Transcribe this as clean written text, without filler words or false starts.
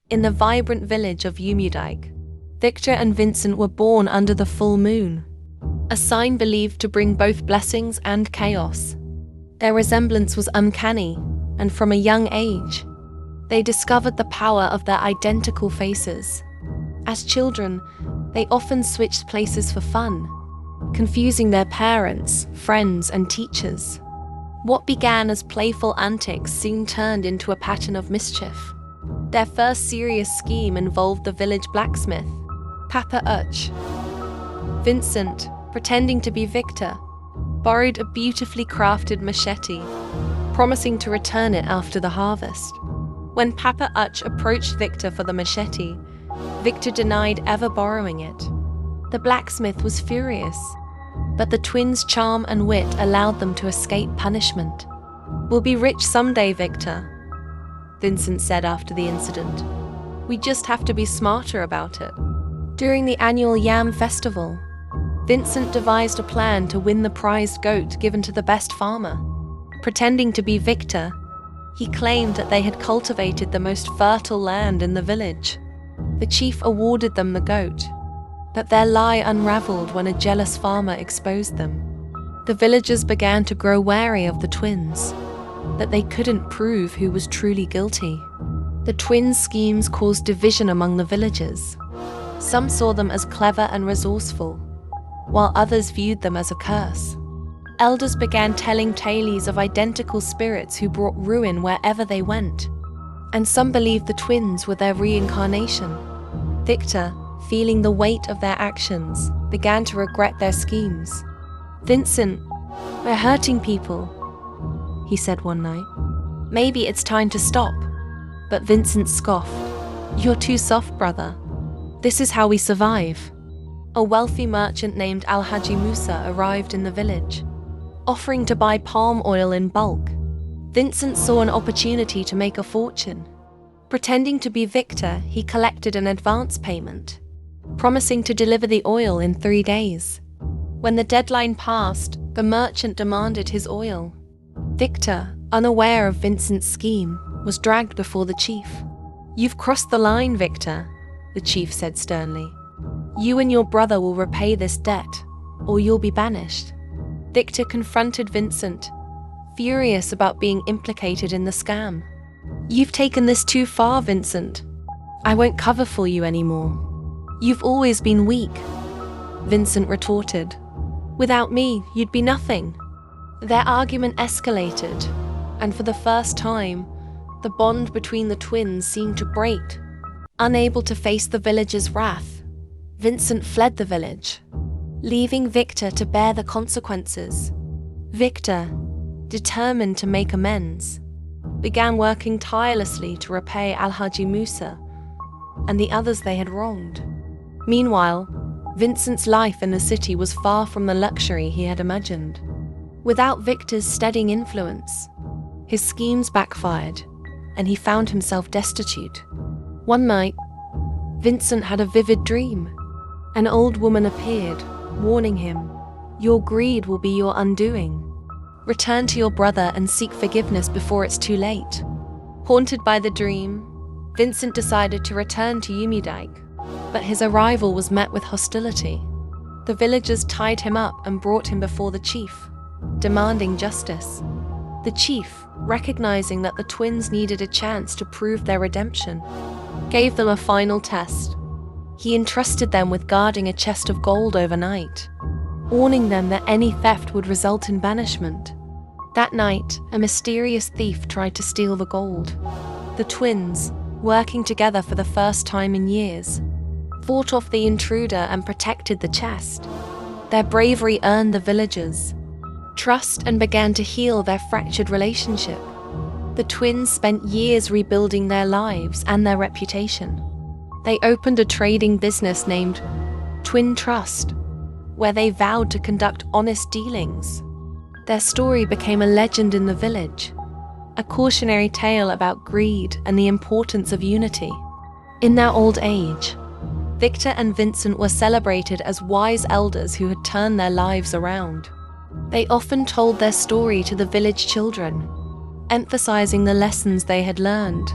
In the vibrant village of Umudike, Victor and Vincent were born under the full moon, a sign believed to bring both blessings and chaos. Their resemblance was uncanny, and from a young age, they discovered the power of their identical faces. As children, they often switched places for fun, confusing their parents, friends, and teachers. What began as playful antics soon turned into a pattern of mischief. Their first serious scheme involved the village blacksmith, Papa Uch. Vincent, pretending to be Victor, borrowed a beautifully crafted machete, promising to return it after the harvest. When Papa Uch approached Victor for the machete, Victor denied ever borrowing it. The blacksmith was furious, but the twins' charm and wit allowed them to escape punishment. "We'll be rich someday, Victor," Vincent said after the incident. "We just have to be smarter about it." During the annual Yam Festival, Vincent devised a plan to win the prized goat given to the best farmer. Pretending to be Victor, he claimed that they had cultivated the most fertile land in the village. The chief awarded them the goat, but their lie unraveled when a jealous farmer exposed them. The villagers began to grow wary of the twins, that they couldn't prove who was truly guilty. The twins' schemes caused division among the villagers. Some saw them as clever and resourceful, while others viewed them as a curse. Elders began telling tales of identical spirits who brought ruin wherever they went, and some believed the twins were their reincarnation. Victor, feeling the weight of their actions, began to regret their schemes. "Vincent, we're hurting people," he said one night. "Maybe it's time to stop." But Vincent scoffed. "You're too soft, brother. This is how we survive." A wealthy merchant named Alhaji Musa arrived in the village, offering to buy palm oil in bulk. Vincent saw an opportunity to make a fortune. Pretending to be Victor, he collected an advance payment, promising to deliver the oil in 3 days. When the deadline passed, the merchant demanded his oil. Victor, unaware of Vincent's scheme, was dragged before the chief. "You've crossed the line, Victor," the chief said sternly. "You and your brother will repay this debt, or you'll be banished." Victor confronted Vincent, furious about being implicated in the scam. "You've taken this too far, Vincent. I won't cover for you anymore. You've always been weak," Vincent retorted. "Without me, you'd be nothing." Their argument escalated, and for the first time, the bond between the twins seemed to break. Unable to face the villagers' wrath, Vincent fled the village, leaving Victor to bear the consequences. Victor, determined to make amends, began working tirelessly to repay Alhaji Musa and the others they had wronged. Meanwhile, Vincent's life in the city was far from the luxury he had imagined. Without Victor's steadying influence, his schemes backfired, and he found himself destitute. One night, Vincent had a vivid dream. An old woman appeared, warning him, "Your greed will be your undoing. Return to your brother and seek forgiveness before it's too late." Haunted by the dream, Vincent decided to return to Umudike, but his arrival was met with hostility. The villagers tied him up and brought him before the chief, demanding justice. The chief, recognizing that the twins needed a chance to prove their redemption, gave them a final test. He entrusted them with guarding a chest of gold overnight, warning them that any theft would result in banishment. That night, a mysterious thief tried to steal the gold. The twins, working together for the first time in years, fought off the intruder and protected the chest. Their bravery earned the villagers trust and began to heal their fractured relationship. The twins spent years rebuilding their lives and their reputation. They opened a trading business named Twin Trust, where they vowed to conduct honest dealings. Their story became a legend in the village, a cautionary tale about greed and the importance of unity. In their old age, Victor and Vincent were celebrated as wise elders who had turned their lives around. They often told their story to the village children, emphasizing the lessons they had learned.